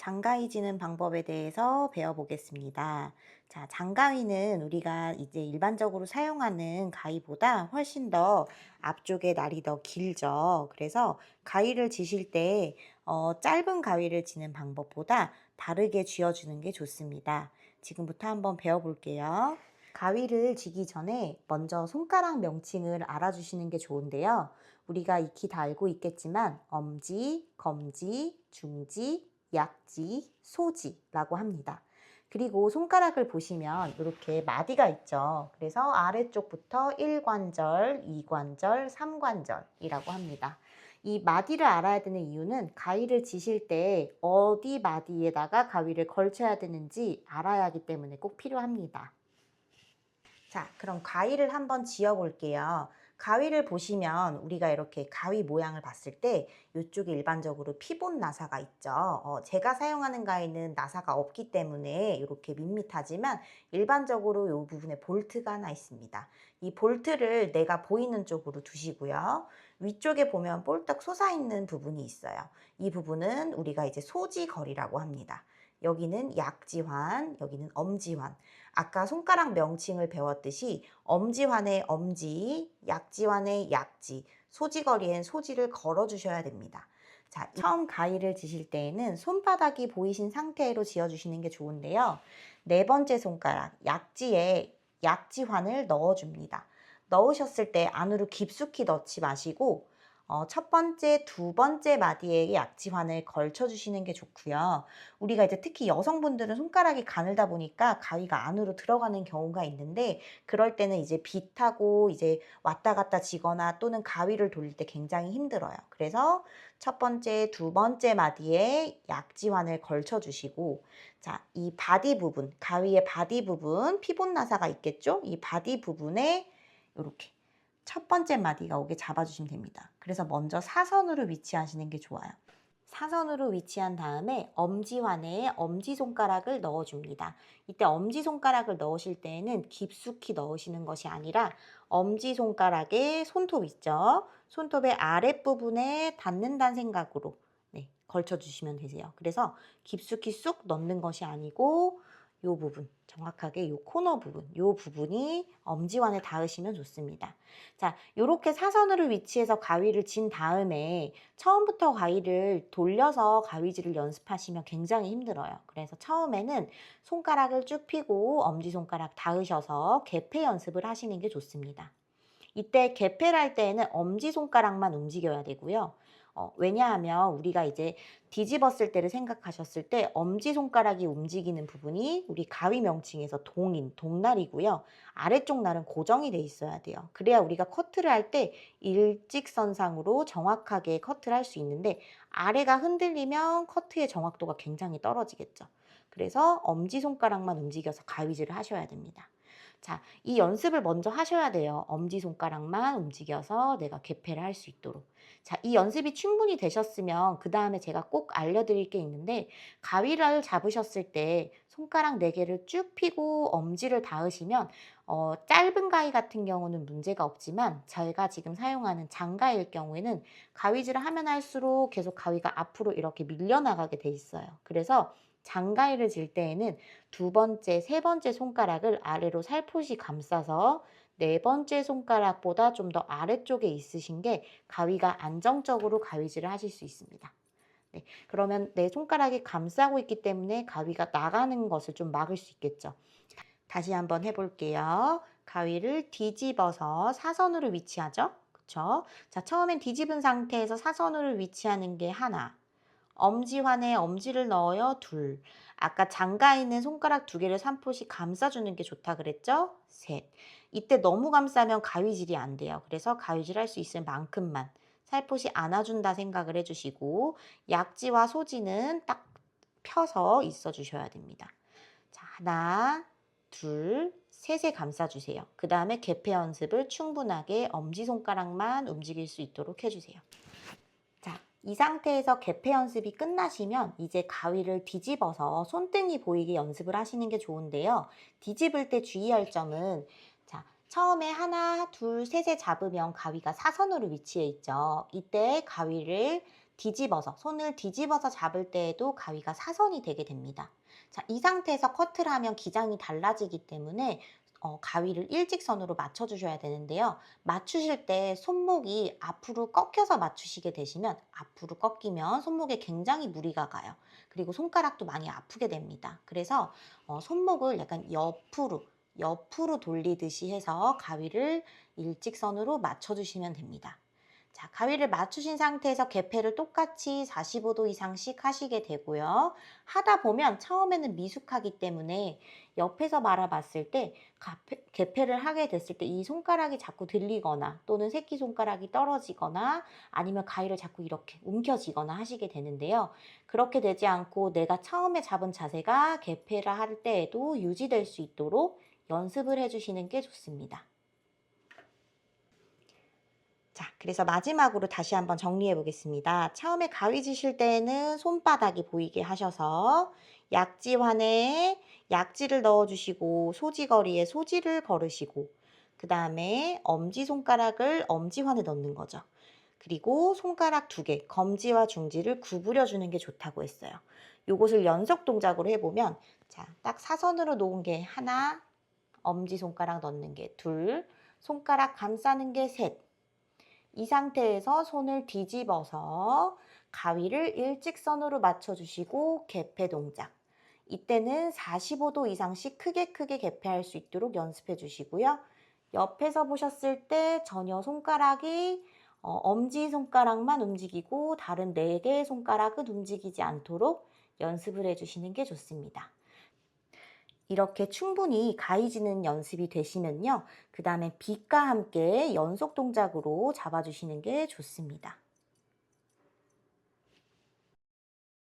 장가위 지는 방법에 대해서 배워보겠습니다. 자, 장가위는 우리가 이제 일반적으로 사용하는 가위보다 훨씬 더 앞쪽에 날이 더 길죠. 그래서 가위를 지실 때 짧은 가위를 지는 방법보다 다르게 쥐어주는 게 좋습니다. 지금부터 한번 배워볼게요. 가위를 쥐기 전에 먼저 손가락 명칭을 알아주시는 게 좋은데요. 우리가 익히 다 알고 있겠지만 엄지, 검지, 중지, 약지, 소지라고 합니다. 그리고 손가락을 보시면 이렇게 마디가 있죠. 그래서 아래쪽부터 1관절, 2관절, 3관절이라고 합니다. 이 마디를 알아야 되는 이유는 가위를 지실 때 어디 마디에다가 가위를 걸쳐야 되는지 알아야 하기 때문에 꼭 필요합니다. 자, 그럼 가위를 한번 지어 볼게요. 가위를 보시면 우리가 이렇게 가위 모양을 봤을 때 이쪽에 일반적으로 피봇 나사가 있죠. 제가 사용하는 가위는 나사가 없기 때문에 이렇게 밋밋하지만 일반적으로 이 부분에 볼트가 하나 있습니다. 이 볼트를 내가 보이는 쪽으로 두시고요. 위쪽에 보면 볼떡 솟아있는 부분이 있어요. 이 부분은 우리가 이제 소지거리라고 합니다. 여기는 약지환, 여기는 엄지환. 아까 손가락 명칭을 배웠듯이 엄지환의 엄지, 약지환의 약지, 소지거리엔 소지를 걸어주셔야 됩니다. 자, 처음 가위를 지실 때에는 손바닥이 보이신 상태로 지어주시는 게 좋은데요. 네 번째 손가락, 약지에 약지환을 넣어줍니다. 넣으셨을 때 안으로 깊숙이 넣지 마시고 첫 번째, 두 번째 마디에 약지환을 걸쳐주시는 게 좋고요. 우리가 이제 특히 여성분들은 손가락이 가늘다 보니까 가위가 안으로 들어가는 경우가 있는데 그럴 때는 이제 빗하고 이제 왔다 갔다 지거나 또는 가위를 돌릴 때 굉장히 힘들어요. 그래서 첫 번째, 두 번째 마디에 약지환을 걸쳐주시고 자, 이 바디 부분, 가위의 바디 부분, 피봇 나사가 있겠죠? 이 바디 부분에 이렇게 첫 번째 마디가 오게 잡아주시면 됩니다. 그래서 먼저 사선으로 위치하시는 게 좋아요. 사선으로 위치한 다음에 엄지환에 엄지손가락을 넣어줍니다. 이때 엄지손가락을 넣으실 때에는 깊숙이 넣으시는 것이 아니라 엄지손가락에 손톱 있죠? 손톱의 아랫부분에 닿는다는 생각으로 걸쳐주시면 되세요. 그래서 깊숙이 쑥 넣는 것이 아니고 이 부분, 정확하게 이 코너 부분, 이 부분이 엄지환에 닿으시면 좋습니다. 자, 이렇게 사선으로 위치해서 가위를 진 다음에 처음부터 가위를 돌려서 가위질을 연습하시면 굉장히 힘들어요. 그래서 처음에는 손가락을 쭉 펴고 엄지손가락 닿으셔서 개폐 연습을 하시는 게 좋습니다. 이때 개폐를 할 때에는 엄지손가락만 움직여야 되고요. 왜냐하면 우리가 이제 뒤집었을 때를 생각하셨을 때 엄지손가락이 움직이는 부분이 우리 가위 명칭에서 동날이고요. 아래쪽 날은 고정이 돼 있어야 돼요. 그래야 우리가 커트를 할 때 일직선상으로 정확하게 커트를 할 수 있는데 아래가 흔들리면 커트의 정확도가 굉장히 떨어지겠죠. 그래서 엄지손가락만 움직여서 가위질을 하셔야 됩니다. 자, 이 연습을 먼저 하셔야 돼요. 엄지손가락만 움직여서 내가 개폐를 할 수 있도록. 자, 이 연습이 충분히 되셨으면 그 다음에 제가 꼭 알려드릴 게 있는데 가위를 잡으셨을 때 손가락 4개를 쭉 펴고 엄지를 닿으시면 짧은 가위 같은 경우는 문제가 없지만 제가 지금 사용하는 장가위일 경우에는 가위질을 하면 할수록 계속 가위가 앞으로 이렇게 밀려나가게 돼 있어요. 그래서 장가위를 질 때에는 두 번째, 세 번째 손가락을 아래로 살포시 감싸서 네 번째 손가락보다 좀 더 아래쪽에 있으신 게 가위가 안정적으로 가위질을 하실 수 있습니다. 네, 그러면 내 손가락이 감싸고 있기 때문에 가위가 나가는 것을 좀 막을 수 있겠죠. 다시 한번 해볼게요. 가위를 뒤집어서 사선으로 위치하죠. 그쵸? 자, 처음엔 뒤집은 상태에서 사선으로 위치하는 게 하나. 엄지환에 엄지를 넣어요. 둘. 아까 장가 있는 손가락 2개를 살포시 감싸주는 게 좋다 그랬죠? 셋. 이때 너무 감싸면 가위질이 안 돼요. 그래서 가위질 할 수 있을 만큼만 살포시 안아준다 생각을 해주시고 약지와 소지는 딱 펴서 있어 주셔야 됩니다. 자, 하나, 둘, 셋에 감싸주세요. 그 다음에 개폐 연습을 충분하게 엄지손가락만 움직일 수 있도록 해주세요. 자, 이 상태에서 개폐 연습이 끝나시면 이제 가위를 뒤집어서 손등이 보이게 연습을 하시는 게 좋은데요. 뒤집을 때 주의할 점은 자, 처음에 하나, 둘, 셋에 잡으면 가위가 사선으로 위치해 있죠. 이때 가위를 손을 뒤집어서 잡을 때에도 가위가 사선이 되게 됩니다. 자, 이 상태에서 커트를 하면 기장이 달라지기 때문에 가위를 일직선으로 맞춰주셔야 되는데요. 맞추실 때 손목이 앞으로 꺾여서 맞추시게 되시면, 앞으로 꺾이면 손목에 굉장히 무리가 가요. 그리고 손가락도 많이 아프게 됩니다. 그래서 손목을 약간 옆으로 돌리듯이 해서 가위를 일직선으로 맞춰주시면 됩니다. 자, 가위를 맞추신 상태에서 개폐를 똑같이 45도 이상씩 하시게 되고요. 하다 보면 처음에는 미숙하기 때문에 옆에서 바라봤을 때 개폐를 하게 됐을 때 이 손가락이 자꾸 들리거나 또는 새끼손가락이 떨어지거나 아니면 가위를 자꾸 이렇게 움켜쥐거나 하시게 되는데요. 그렇게 되지 않고 내가 처음에 잡은 자세가 개폐를 할 때에도 유지될 수 있도록 연습을 해주시는 게 좋습니다. 자, 그래서 마지막으로 다시 한번 정리해 보겠습니다. 처음에 가위 지실 때에는 손바닥이 보이게 하셔서 약지환에 약지를 넣어주시고 소지거리에 소지를 걸으시고 그 다음에 엄지손가락을 엄지환에 넣는 거죠. 그리고 손가락 2개, 검지와 중지를 구부려 주는 게 좋다고 했어요. 요것을 연속 동작으로 해보면 자, 딱 사선으로 놓은 게 하나, 엄지손가락 넣는 게 둘, 손가락 감싸는 게 셋, 이 상태에서 손을 뒤집어서 가위를 일직선으로 맞춰주시고 개폐 동작. 이때는 45도 이상씩 크게 개폐할 수 있도록 연습해 주시고요. 옆에서 보셨을 때 전혀 손가락이 엄지손가락만 움직이고 다른 4개의 손가락은 움직이지 않도록 연습을 해주시는 게 좋습니다. 이렇게 충분히 가위지는 연습이 되시면요. 그 다음에 빗과 함께 연속 동작으로 잡아주시는 게 좋습니다.